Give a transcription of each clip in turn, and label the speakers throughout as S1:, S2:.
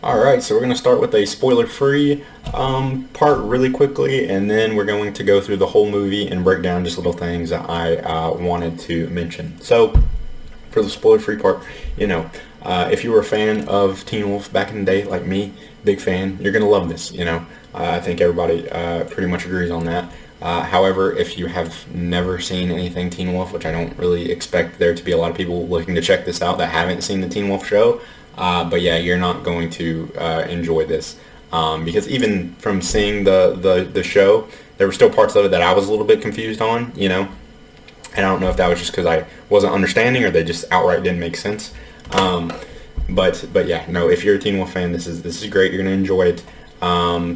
S1: Alright, so we're going to start with a spoiler-free part really quickly, and then we're going to go through the whole movie and break down just little things that I wanted to mention. So, for the spoiler-free part, if you were a fan of Teen Wolf back in the day, like me, big fan, you're going to love this, I think everybody pretty much agrees on that. However, if you have never seen anything Teen Wolf, which I don't really expect there to be a lot of people looking to check this out that haven't seen the Teen Wolf show, but yeah, you're not going to enjoy this. Because even from seeing the show, there were still parts of it that I was a little bit confused on, and I don't know if that was just because I wasn't understanding or they just outright didn't make sense. But yeah, no, if you're a Teen Wolf fan, this is great. You're going to enjoy it.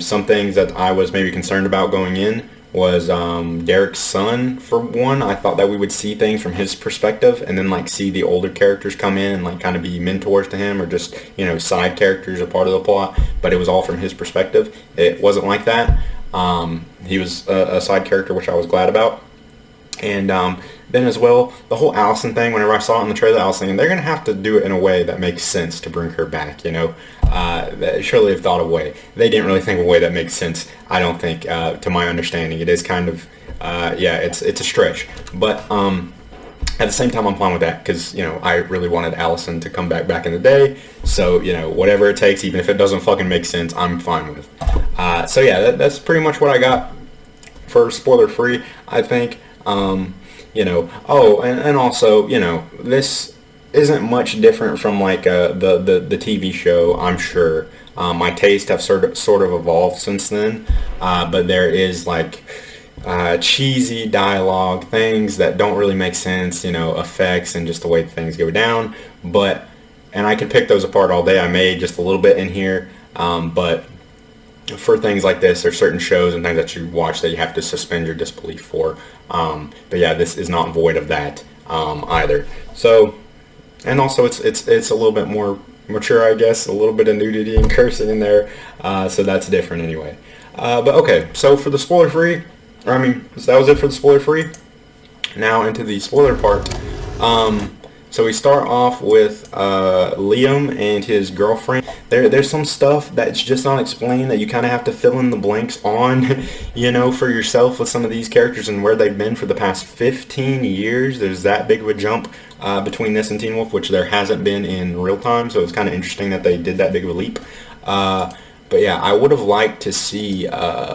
S1: Some things that I was maybe concerned about going in was Derek's son, for one. I thought that we would see things from his perspective and then like see the older characters come in and like kind of be mentors to him or just, side characters or part of the plot, but it was all from his perspective. It wasn't like that. He was a side character, which I was glad about. And then as well, the whole Allison thing, whenever I saw it in the trailer, I was thinking they're going to have to do it in a way that makes sense to bring her back, surely they've thought of a way. They didn't really think of a way that makes sense, I don't think, to my understanding. It is kind of, it's a stretch. But at the same time, I'm fine with that because, I really wanted Allison to come back in the day. So, whatever it takes, even if it doesn't fucking make sense, I'm fine with. So yeah, that's pretty much what I got for spoiler free, I think. And also, this isn't much different from like the TV show, I'm sure. My tastes have sort of evolved since then, but there is like cheesy dialogue, things that don't really make sense, effects and just the way things go down. And I could pick those apart all day. I made just a little bit in here, but for things like this, there's certain shows and things that you watch that you have to suspend your disbelief for. But yeah, this is not void of that either. So, and also it's a little bit more mature, I guess. A little bit of nudity and cursing in there, so that's different anyway. But okay, so for the spoiler free, so that was it for the spoiler free. Now into the spoiler part. So we start off with Liam and his girlfriend. There's some stuff that's just not explained that you kind of have to fill in the blanks on, for yourself with some of these characters and where they've been for the past 15 years. There's that big of a jump between this and Teen Wolf, which there hasn't been in real time. So it's kind of interesting that they did that big of a leap. But yeah, I would have liked to see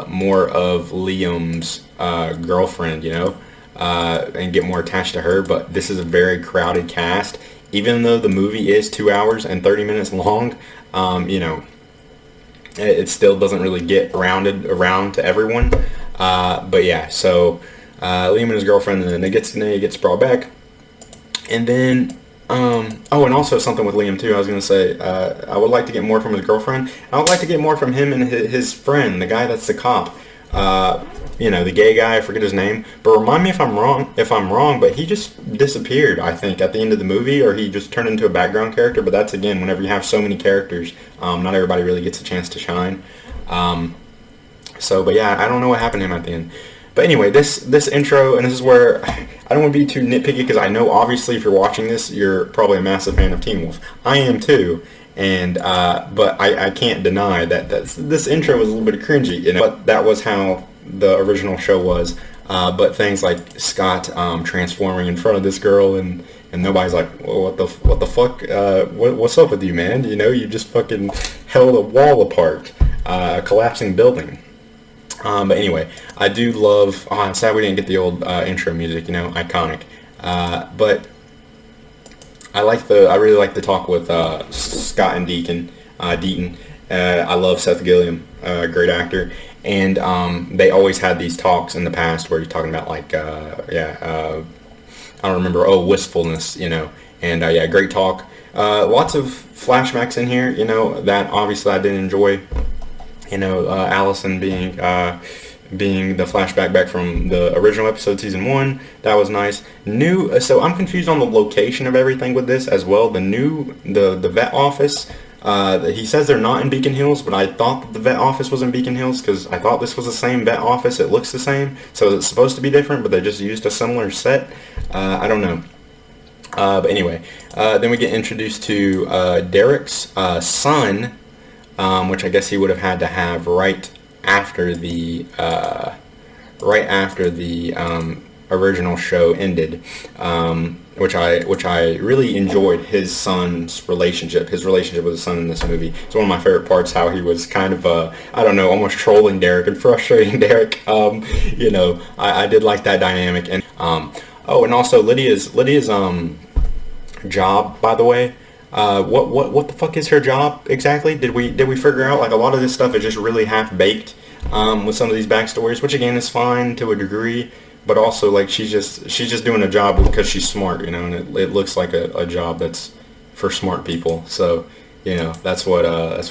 S1: more of Liam's girlfriend, and get more attached to her, but this is a very crowded cast. Even though the movie is 2 hours and 30 minutes long, it still doesn't really get rounded around to everyone. But yeah, so Liam and his girlfriend, and then it gets brought back. And then, and also something with Liam too, I was going to say, I would like to get more from his girlfriend. I would like to get more from him and his friend, the guy that's the cop. The gay guy, I forget his name, but remind me if I'm wrong, but he just disappeared, I think, at the end of the movie, or he just turned into a background character. But that's, again, whenever you have so many characters, not everybody really gets a chance to shine. But yeah, I don't know what happened to him at the end. But anyway, this intro, and this is where I don't want to be too nitpicky, because I know, obviously, if you're watching this, you're probably a massive fan of Teen Wolf. I am, too. And but I can't deny that this intro was a little bit cringy, but that was how the original show was. But things like Scott transforming in front of this girl, and nobody's like, well, what the fuck? What's up with you, man? You just fucking held a wall apart, a collapsing building. But anyway, I do love. Oh, I'm sad we didn't get the old intro music. Iconic. But I really like the talk with Scott and Deaton. I love Seth Gilliam, great actor, and they always had these talks in the past where he's talking about like, I don't remember, wistfulness, and yeah, great talk. Lots of flashbacks in here, that obviously I did enjoy. Allison being the flashback back from the original episode, season 1. That was nice. So I'm confused on the location of everything with this as well. The vet office, he says they're not in Beacon Hills, but I thought that the vet office was in Beacon Hills because I thought this was the same vet office. It looks the same, so it's supposed to be different, but they just used a similar set. I don't know. But anyway, then we get introduced to Derek's son, which I guess he would have had to have after the right after the original show ended, which I really enjoyed his son's relationship. His relationship with his son in this movie. It's one of my favorite parts. How he was kind of I don't know, almost trolling Derek and frustrating Derek. I did like that dynamic. And oh, and also Lydia's job, by the way. What the fuck is her job exactly? Did we figure out? Like, a lot of this stuff is just really half baked with some of these backstories, which again is fine to a degree, but also like she's just doing a job because she's smart, and it looks like a job that's for smart people. So that's what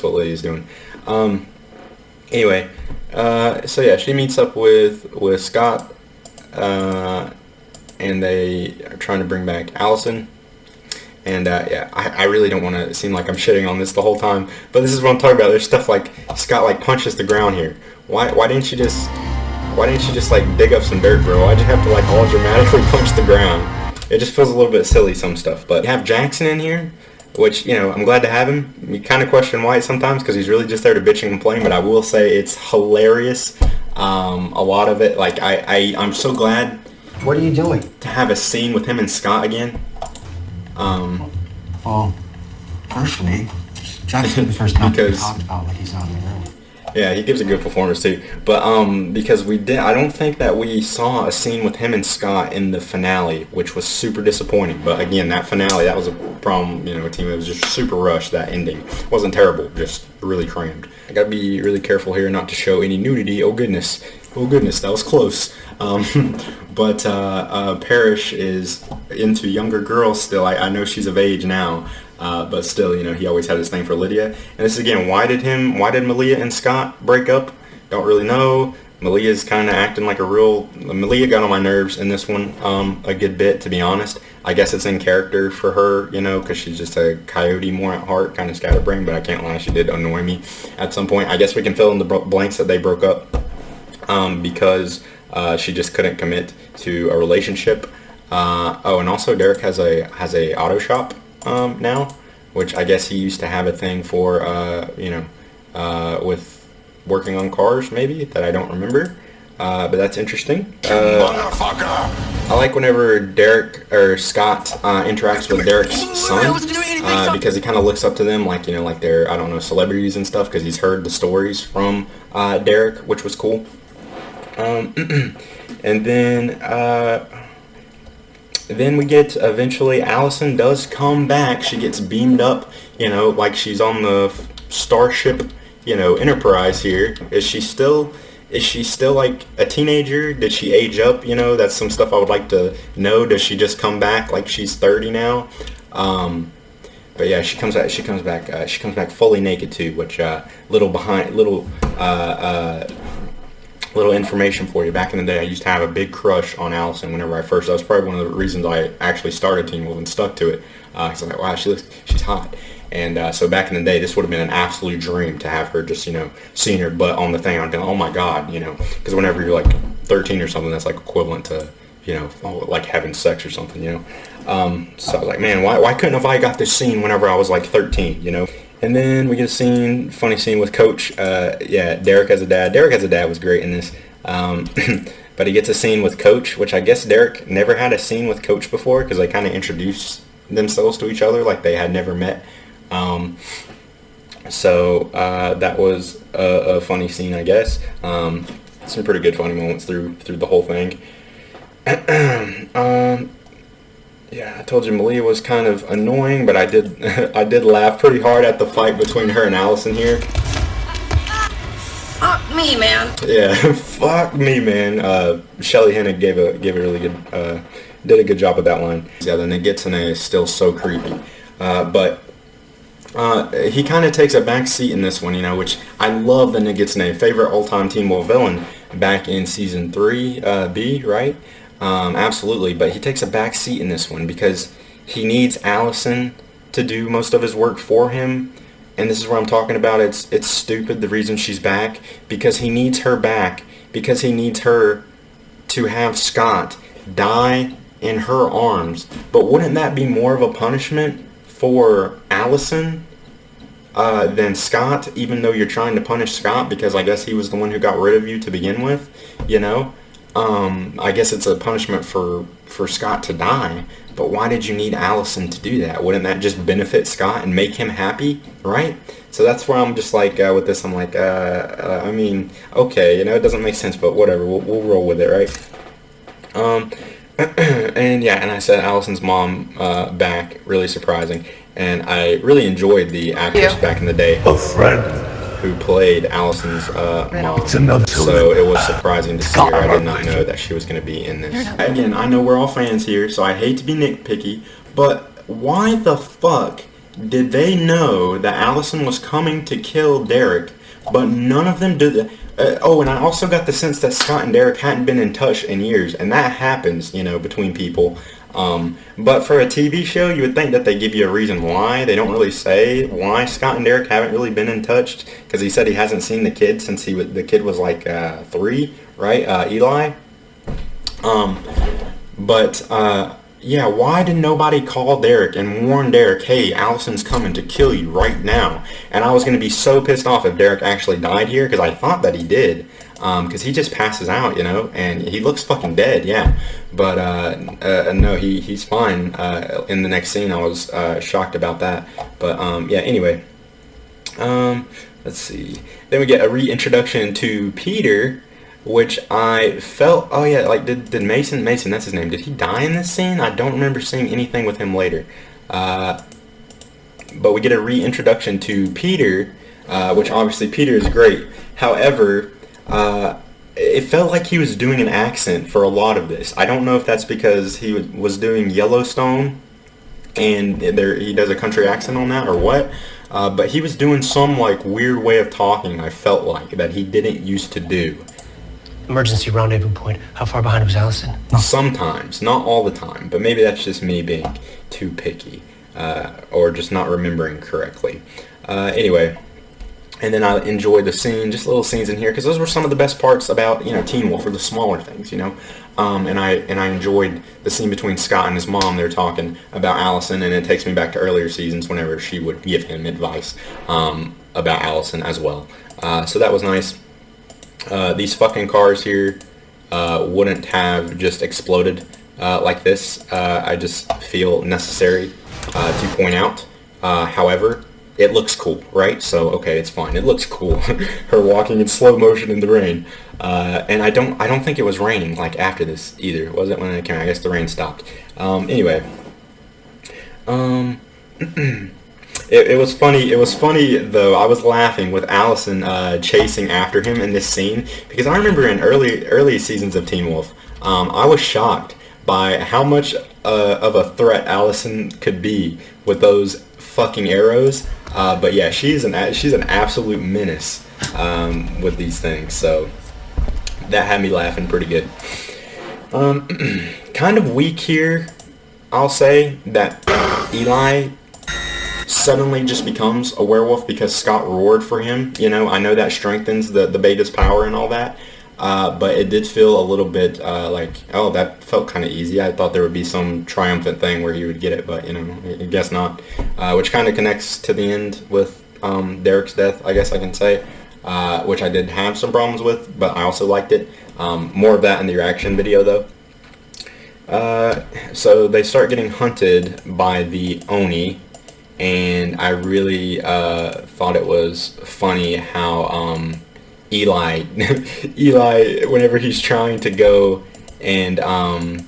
S1: Lydia's doing. Anyway, so yeah, she meets up with Scott, and they are trying to bring back Allison. And I really don't want to seem like I'm shitting on this the whole time, but this is what I'm talking about. There's stuff like Scott like punches the ground here. Why didn't you just like dig up some dirt, bro? Why'd you have to like all dramatically punch the ground? It just feels a little bit silly, some stuff. But you have Jackson in here, which I'm glad to have him. You kind of question White sometimes because he's really just there to bitch and complain. But I will say it's hilarious. A lot of it, like I'm so glad.
S2: What are you doing?
S1: To have a scene with him and Scott again.
S2: Well, firstly, Jackson the first time we talked about like he's not in the room.
S1: Yeah, he gives a good performance too. But because I don't think that we saw a scene with him and Scott in the finale, which was super disappointing. But again, that finale, that was a problem, with team. It was just super rushed. That ending it wasn't terrible, just really crammed. I gotta be really careful here not to show any nudity. Oh goodness, that was close. But Parrish is into younger girls still. I know she's of age now, but still, he always had his thing for Lydia. And this is again, why did Malia and Scott break up? Don't really know. Malia's kind of acting like Malia got on my nerves in this one a good bit, to be honest. I guess it's in character for her, because she's just a coyote more at heart, kind of scatterbrained, but I can't lie, she did annoy me at some point. I guess we can fill in the blanks that they broke up because she just couldn't commit to a relationship. And also Derek has a auto shop now, which I guess he used to have a thing for, with working on cars, maybe, that I don't remember. But that's interesting. I like whenever Derek or Scott interacts with Derek's son, because he kind of looks up to them like they're, I don't know, celebrities and stuff, because he's heard the stories from Derek, which was cool. And then we get, eventually Allison does come back. She gets beamed up, like she's on the Starship, Enterprise here. Is she still like a teenager? Did she age up? That's some stuff I would like to know. Does she just come back like she's 30 now? But yeah, she comes back fully naked too, which little information for you. Back in the day, I used to have a big crush on Allison whenever that was probably one of the reasons I actually started Teen Wolf and stuck to it. Because I'm like, wow, she's hot. And so back in the day, this would have been an absolute dream to have her just, seeing her butt on the thing. I'm going, oh my God, because whenever you're like 13 or something, that's like equivalent to, like having sex or something, So I was like, man, why couldn't have I got this scene whenever I was like 13, And then we get a funny scene with Coach. Derek has a dad. Derek has a dad was great in this. But he gets a scene with Coach, which I guess Derek never had a scene with Coach before because they kind of introduced themselves to each other like they had never met. So that was a funny scene, I guess. Some pretty good funny moments through the whole thing. Yeah, I told you Malia was kind of annoying, but I did laugh pretty hard at the fight between her and Allison here.
S3: Fuck me, man.
S1: Yeah, fuck me, man. Shelley Hennig gave a really good, did a good job with that line. Yeah, the Nogitsune is still so creepy, but he kind of takes a back seat in this one, which I love the Nogitsune, favorite all-time Teen Wolf villain back in season 3, B, right? Absolutely, but he takes a back seat in this one because he needs Allison to do most of his work for him, and this is what I'm talking about. It's stupid the reason she's back, because he needs her back, because he needs her to have Scott die in her arms. But wouldn't that be more of a punishment for Allison than Scott, even though you're trying to punish Scott because I guess he was the one who got rid of you to begin with, you know? I guess it's a punishment for Scott to die, but why did you need Allison to do that? Wouldn't that just benefit Scott and make him happy, right? So that's where I'm just like, with this, I'm like, I mean, okay, you know, it doesn't make sense, but whatever, we'll roll with it, right? And yeah, and I said Allison's mom back, really surprising, and I really enjoyed the actress back in the day.
S3: A friend.
S1: Who played Allison's mom. So it was surprising to see her. I did not know that she was going to be in this. Again, I know we're all fans here, so I hate to be nitpicky, but why the fuck did they know that Allison was coming to kill Derek, but none of them did that? And I also got the sense that Scott and Derek hadn't been in touch in years, and that happens, you know, between people. But for a TV show, you would think that they give you a reason why. They don't really say why Scott and Derek haven't really been in touch, because he said he hasn't seen the kid since the kid was like 3, right? Eli. Yeah, why did nobody call Derek and warn Derek, hey, Allison's coming to kill you right now? And I was going to be so pissed off if Derek actually died here, because I thought that he did. Because he just passes out, you know, and he looks fucking dead, yeah. But no, he's fine. In the next scene, I was shocked about that. But yeah, anyway. Let's see. Then we get a reintroduction to Peter, which I felt, oh yeah, like did Mason, that's his name, did he die in this scene? I don't remember seeing anything with him later. But we get a reintroduction to Peter, which obviously Peter is great. However, it felt like he was doing an accent for a lot of this. I don't know if that's because he was doing Yellowstone and he does a country accent on that or what, but he was doing some like weird way of talking, I felt like, that he didn't used to do.
S4: Emergency rendezvous point. How far behind was Allison?
S1: Sometimes, not all the time, but maybe that's just me being too picky, or just not remembering correctly. Anyway, and then I enjoyed the scene, just little scenes in here, because those were some of the best parts about, you know, Teen Wolf, or the smaller things, you know. And I enjoyed the scene between Scott and his mom. They're talking about Allison, and it takes me back to earlier seasons whenever she would give him advice about Allison as well. So that was nice. These fucking cars here wouldn't have just exploded like this. I just feel necessary to point out. However, it looks cool, right? So okay, it's fine. It looks cool. Her walking in slow motion in the rain, and I don't think it was raining like after this either. Was it when it came? I guess the rain stopped. Anyway, It was funny. It was funny though. I was laughing with Allison chasing after him in this scene, because I remember in early seasons of Teen Wolf, I was shocked by how much of a threat Allison could be with those fucking arrows. But yeah, she's an absolute menace with these things. So that had me laughing pretty good. Kind of weak here, I'll say, that Eli suddenly just becomes a werewolf because Scott roared for him. You know, I know that strengthens the beta's power and all that, but it did feel a little bit like, oh, that felt kind of easy. I thought there would be some triumphant thing where he would get it, but, you know, I guess not. Which kind of connects to the end with Derek's death, I guess I can say, which I did have some problems with, but I also liked it. More of that in the reaction video, though. So they start getting hunted by the Oni, and I really thought it was funny how Eli, whenever he's trying to go and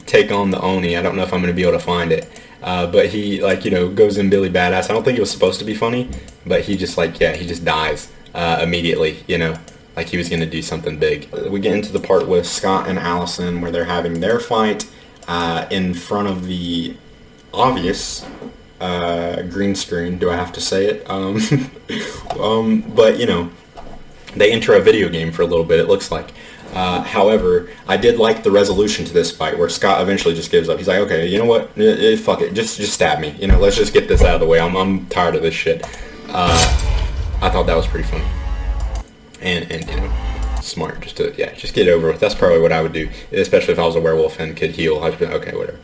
S1: take on the Oni, I don't know if I'm going to be able to find it, but he, like, you know, goes in Billy Badass. I don't think it was supposed to be funny, but he just, like, yeah, he just dies immediately, you know, like he was going to do something big. We get into the part with Scott and Allison where they're having their fight in front of the obvious green screen. Do I have to say it? But, you know, they enter a video game for a little bit, it looks like. However, I did like the resolution to this fight where Scott eventually just gives up. He's like, okay, you know what? Fuck it. Just stab me. You know, let's just get this out of the way. I'm tired of this shit. I thought that was pretty funny. And you know, smart. Just get it over with. That's probably what I would do, especially if I was a werewolf and could heal. I'd be like, okay, whatever.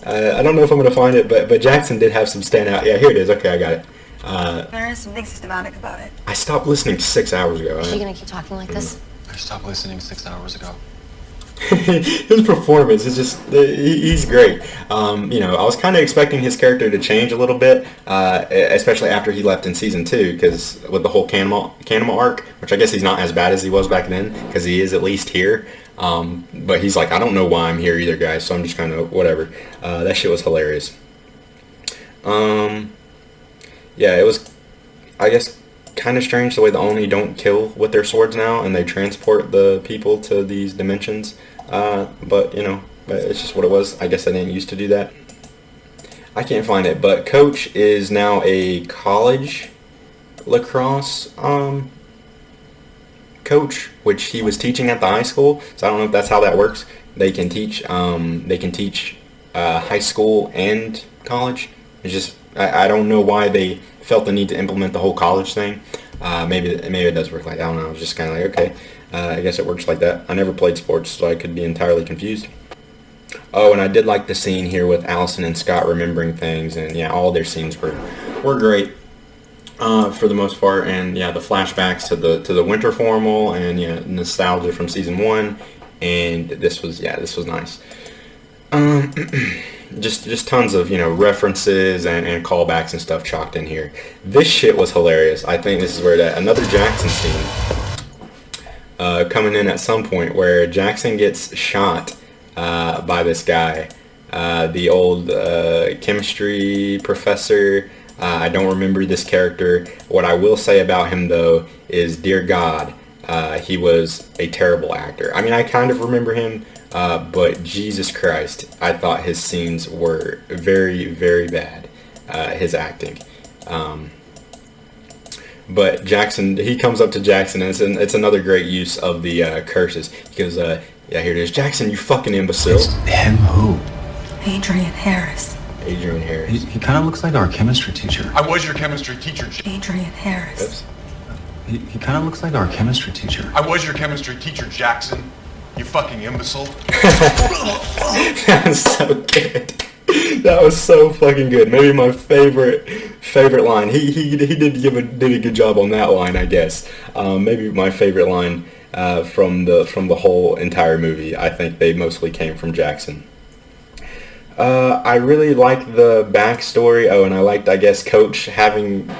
S1: I don't know if I'm going to find it, but Jackson did have some standout. Yeah, here it is. Okay, I got it.
S3: There is something systematic about it.
S1: I stopped listening 6 hours ago.
S5: Is she gonna keep talking like this?
S2: I stopped listening 6 hours ago.
S1: His performance is just, he's great. I was kind of expecting his character to change a little bit, especially after he left in season 2, because with the whole Canema arc, which I guess he's not as bad as he was back then, because he is at least here. But he's like, I don't know why I'm here either, guys, so I'm just kind of whatever. That shit was hilarious. It was, I guess, kind of strange the way the Oni don't kill with their swords now, and they transport the people to these dimensions. But it's just what it was. I guess I didn't used to do that. I can't find it, but Coach is now a college lacrosse coach, which he was teaching at the high school. So I don't know if that's how that works. They can teach high school and college. It's just I don't know why they felt the need to implement the whole college thing. Maybe it does work like that. I don't know. I was just kind of like, okay, I guess it works like that. I never played sports, so I could be entirely confused. Oh, and I did like the scene here with Allison and Scott remembering things, and yeah, all their scenes were great for the most part. And yeah, the flashbacks to the winter formal, and yeah, nostalgia from season 1, and this was nice. Just tons of references and callbacks and stuff chalked in here. This shit was hilarious. I think this is where another Jackson scene coming in at some point where Jackson gets shot by this guy, the old chemistry professor. I don't remember this character. What I will say about him though is, dear God, he was a terrible actor. I mean, I kind of remember him. But Jesus Christ, I thought his scenes were very, very bad, his acting. But Jackson, he comes up to Jackson, and it's another great use of the curses. He goes, here it is. Jackson, you fucking imbecile.
S2: It's him who?
S3: Adrian Harris.
S1: Adrian Harris.
S2: He kind of looks like our chemistry teacher.
S6: I was your chemistry teacher,
S3: Adrian Harris.
S1: Oops.
S2: He kind of looks like our chemistry teacher.
S6: I was your chemistry teacher, Jackson. You fucking imbecile.
S1: That was so good. That was so fucking good. Maybe my favorite line. He did a good job on that line, I guess. Maybe my favorite line from the whole entire movie. I think they mostly came from Jackson. I really liked the backstory. Oh, and I liked, I guess, Coach having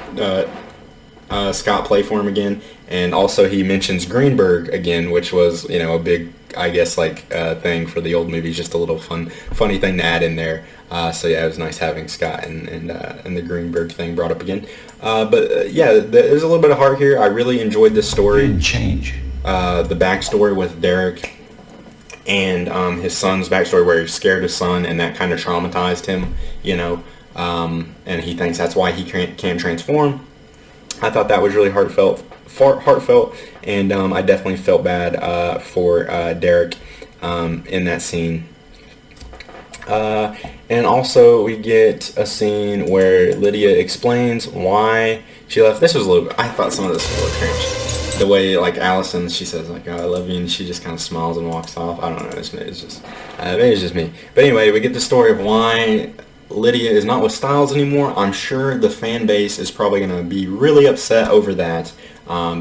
S1: Scott play for him again, and also he mentions Greenberg again, which was a big, I guess, thing for the old movies, just a little funny thing to add in there. So yeah, it was nice having Scott and the Greenberg thing brought up again. Yeah, there's a little bit of heart here. I really enjoyed this story.
S2: Didn't change.
S1: The backstory with Derek and his son's backstory, where he scared his son and that kind of traumatized him, and he thinks that's why he can't transform. I thought that was really heartfelt, and I definitely felt bad for Derek in that scene. And also we get a scene where Lydia explains why she left. This was I thought some of this was a little cringe. The way, Allison, she says, oh, I love you, and she just kind of smiles and walks off. I don't know, it's just, maybe it's just me. But anyway, we get the story of why Lydia is not with Styles anymore. I'm sure the fan base is probably going to be really upset over that,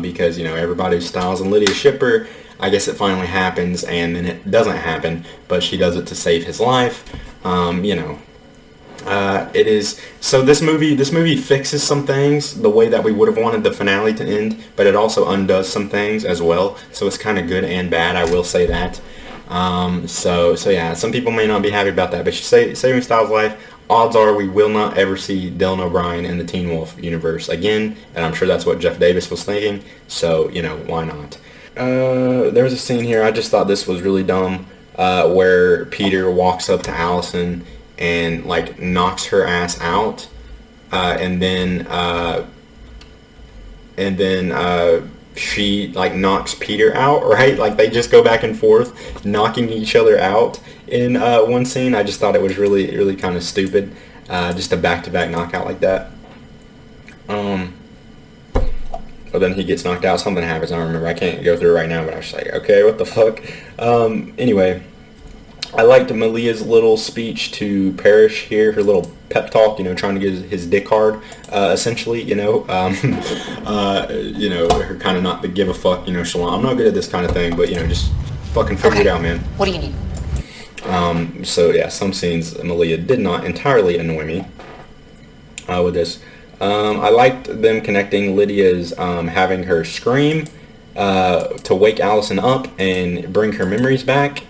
S1: because, everybody's Styles and Lydia shipper. I guess it finally happens, and then it doesn't happen, but she does it to save his life. It is, so this movie fixes some things the way that we would have wanted the finale to end, but it also undoes some things as well, so it's kind of good and bad, I will say that. So yeah, some people may not be happy about that, but saving Styles' life, odds are we will not ever see Dylan O'Brien in the Teen Wolf universe again, and I'm sure that's what Jeff Davis was thinking, so, why not? There was a scene here, I just thought this was really dumb, where Peter walks up to Allison and, knocks her ass out, and then she, knocks Peter out, right? They just go back and forth, knocking each other out in one scene. I just thought it was really, really kind of stupid, just a back-to-back knockout like that. But then he gets knocked out, something happens, I don't remember, I can't go through it right now, but I was just okay, what the fuck? Anyway, I liked Malia's little speech to Parrish here, her little pep talk, you know, trying to get his dick hard, essentially, you know, you know, her kind of not to give a fuck, you know, Shalon, I'm not good at this kind of thing, but, you know, just fucking figure it out, man.
S5: What do you need?
S1: So yeah, some scenes, Malia, did not entirely annoy me with this. I liked them connecting Lydia's having her scream to wake Allison up and bring her memories back,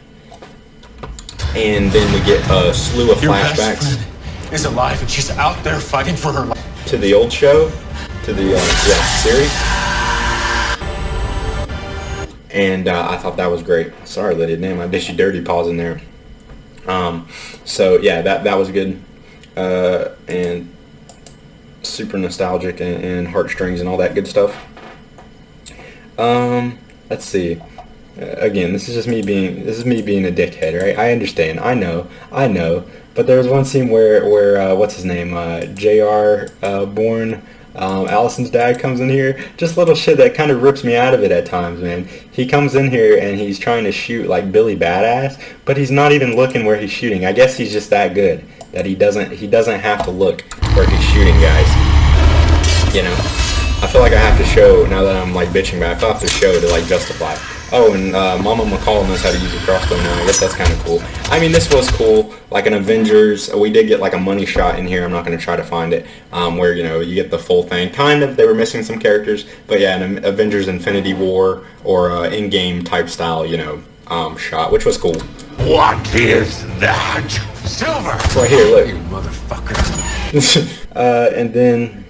S1: and then we get a slew of flashbacks
S6: Is alive and she's out there fighting for her life.
S1: to the old show, to the series, and I thought that was great. Sorry, Lydia, damn, I did you dirty pause in there. So yeah, that was good, and super nostalgic and heartstrings and all that good stuff. Let's see. Again, this is me being a dickhead, right? I understand. I know. But there was one scene where what's his name? J.R. Bourne, Allison's dad comes in here. Just little shit that kind of rips me out of it at times, man. He comes in here and he's trying to shoot like Billy Badass, but he's not even looking where he's shooting. I guess he's just that good that he doesn't have to look where he's shooting, guys. You know, I feel like I have to show, now that I'm like bitching, but I feel I have to show to like justify. Oh, and Mama McCall knows how to use a crossbow now. I guess that's kind of cool. I mean, this was cool. Like an Avengers, we did get like a money shot in here. I'm not going to try to find it. Where, you know, you get the full thing. Kind of, they were missing some characters. But yeah, an Avengers Infinity War or in-game type style, you know, shot, which was cool.
S6: What is that? Silver!
S1: It's right here, look.
S6: You motherfucker.
S1: And then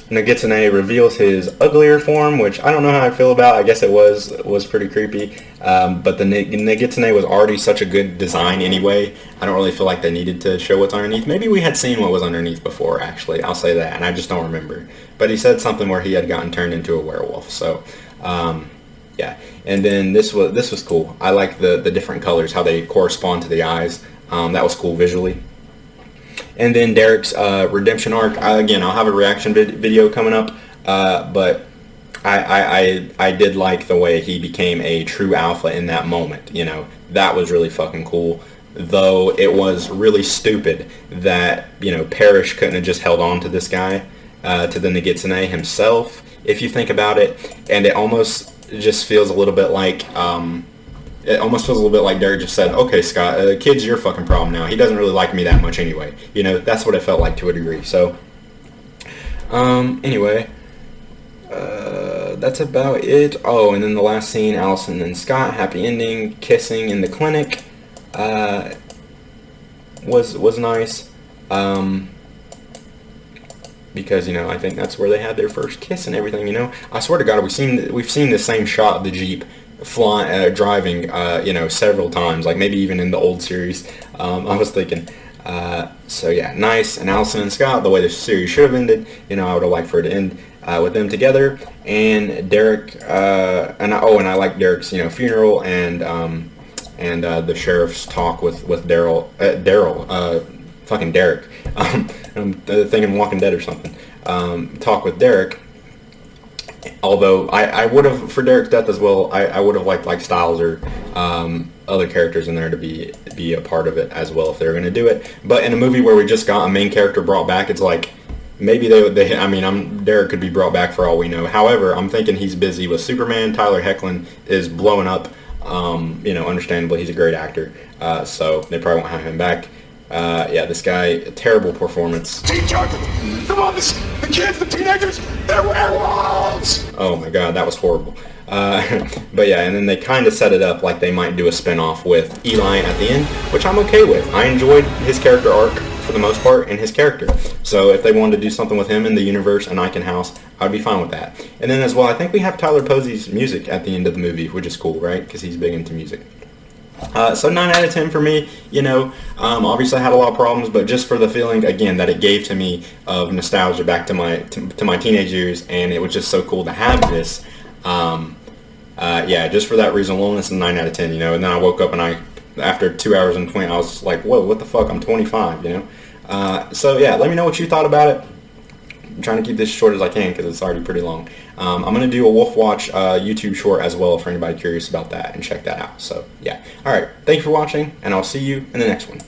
S1: Nagitsune reveals his uglier form, which I don't know how I feel about. I guess it was pretty creepy. But the Nagitsune was already such a good design anyway. I don't really feel like they needed to show what's underneath. Maybe we had seen what was underneath before, actually. I'll say that, and I just don't remember. But he said something where he had gotten turned into a werewolf. So, yeah. And then this was cool. I like the different colors, how they correspond to the eyes. That was cool visually. And then Derek's redemption arc. Again, I'll have a reaction video coming up, but I did like the way he became a true alpha in that moment. You know, that was really fucking cool. Though it was really stupid that, you know, Parrish couldn't have just held on to this guy, to the Nagitsune himself, if you think about it. And it almost just feels a little bit like... it almost feels a little bit like Derek just said, okay, Scott, kid's your fucking problem now. He doesn't really like me that much anyway. You know, that's what it felt like to a degree. So, anyway, that's about it. Oh, and then the last scene, Allison and Scott, happy ending, kissing in the clinic, was nice. Because, you know, I think that's where they had their first kiss and everything, you know. I swear to God, we've seen the same shot of the Jeep driving, you know, several times, like maybe even in the old series. I was thinking, so yeah, nice. And Allison and Scott, the way the series should have ended, you know, I would have liked for it to end with them together. And Derek, and I like Derek's, you know, funeral and the sheriff's talk with Daryl, fucking Derek. I'm thinking Walking Dead or something. Talk with Derek. Although I would have, for Derek's death as well, I would have liked like Styles or other characters in there to be a part of it as well if they were going to do it. But in a movie where we just got a main character brought back, it's like maybe they I mean, Derek could be brought back for all we know. However, I'm thinking he's busy with Superman. Tyler Hoechlin is blowing up. You know, understandably, he's a great actor, so they probably won't have him back. Yeah, this guy, terrible performance.
S6: Come on, the kids, the teenagers, they're werewolves!
S1: Oh my God, that was horrible. But yeah, and then they kind of set it up like they might do a spin-off with Eli at the end, which I'm okay with. I enjoyed his character arc for the most part and his character. So if they wanted to do something with him in the universe and Icon House, I'd be fine with that. And then as well, I think we have Tyler Posey's music at the end of the movie, which is cool, right? Because he's big into music. So 9 out of 10 for me, you know. Obviously I had a lot of problems, but just for the feeling, again, that it gave to me of nostalgia back to my teenage years, and it was just so cool to have this. Yeah, just for that reason alone, it's a 9 out of 10, you know. And then I woke up and after 2 hours and 20, I was like, whoa, what the fuck, I'm 25, you know. So yeah, let me know what you thought about it. I'm trying to keep this short as I can because it's already pretty long. I'm going to do a Wolf Watch YouTube short as well for anybody curious about that, and check that out. So yeah. Alright, thank you for watching, and I'll see you in the next one.